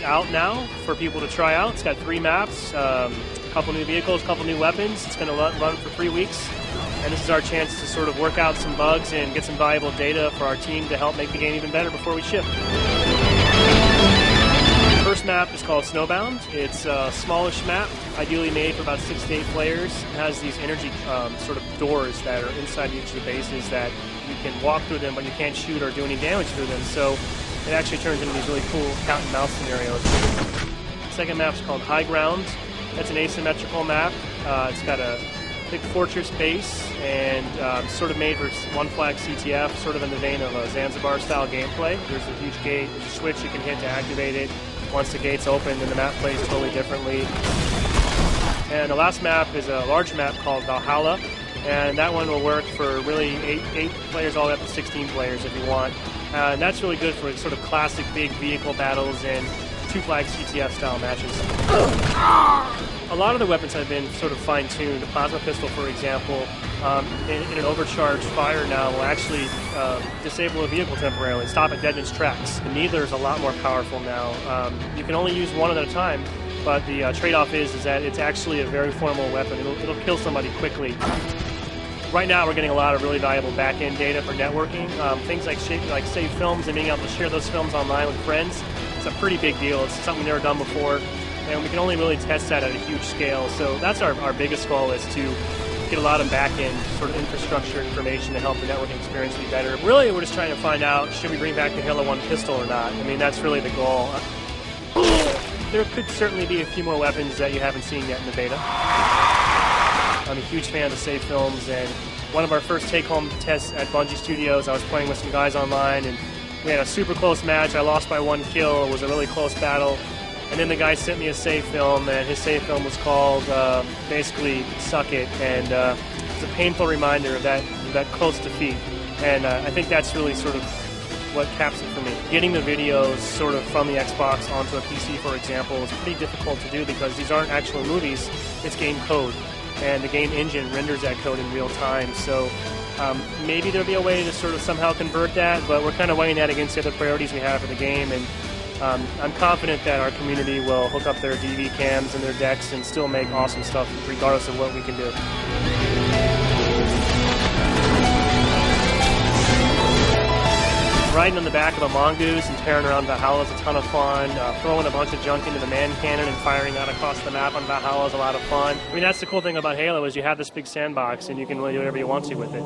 out now for people to try out. It's got 3 maps, a couple new vehicles, a couple new weapons. It's going to run for 3 weeks. And this is our chance to sort of work out some bugs and get some valuable data for our team to help make the game even better before we ship. The first map is called Snowbound. It's a smallish map, ideally made for about 6 to 8 players. It has these energy sort of doors that are inside each of the bases that you can walk through them, but you can't shoot or do any damage through them. So it actually turns into these really cool cat and mouse scenarios. The second map is called High Ground. That's an asymmetrical map. It's got a big fortress base and sort of made for one flag CTF, sort of in the vein of a Zanzibar-style gameplay. There's a huge gate, there's a switch you can hit to activate it. Once the gate's open, then the map plays totally differently. And the last map is a large map called Valhalla, and that one will work for really 8 players all the way up to 16 players if you want. And that's really good for sort of classic big vehicle battles and 2-flag CTF style matches. A lot of the weapons have been sort of fine-tuned. The plasma pistol, for example, in an overcharged fire now will actually disable a vehicle temporarily, stop it dead in its tracks. The Needler is a lot more powerful now. You can only use one at a time, but the trade-off is that it's actually a very formidable weapon. It'll kill somebody quickly. Right now, we're getting a lot of really valuable back-end data for networking. Things like save films and being able to share those films online with friends. It's a pretty big deal. It's something we've never done before, and we can only really test that at a huge scale. So that's our biggest goal, is to get a lot of back-end sort of infrastructure information to help the networking experience be better. Really, we're just trying to find out, should we bring back the Halo 1 pistol or not? I mean, that's really the goal. There could certainly be a few more weapons that you haven't seen yet in the beta. I'm a huge fan of the save films, and one of our first take-home tests at Bungie Studios, I was playing with some guys online, and we had a super close match. I lost by 1 kill. It was a really close battle. And then the guy sent me a save film, and his save film was called basically Suck It. And it's a painful reminder of that close defeat. And I think that's really sort of what caps it for me. Getting the videos sort of from the Xbox onto a PC, for example, is pretty difficult to do because these aren't actual movies. It's game code. And the game engine renders that code in real time. So maybe there'll be a way to sort of somehow convert that, but we're kind of weighing that against the other priorities we have for the game. And I'm confident that our community will hook up their DV cams and their decks and still make awesome stuff regardless of what we can do. Riding on the back of a mongoose and tearing around Valhalla is a ton of fun. Throwing a bunch of junk into the man cannon and firing out across the map on Valhalla is a lot of fun. I mean, that's the cool thing about Halo, is you have this big sandbox and you can really do whatever you want to with it.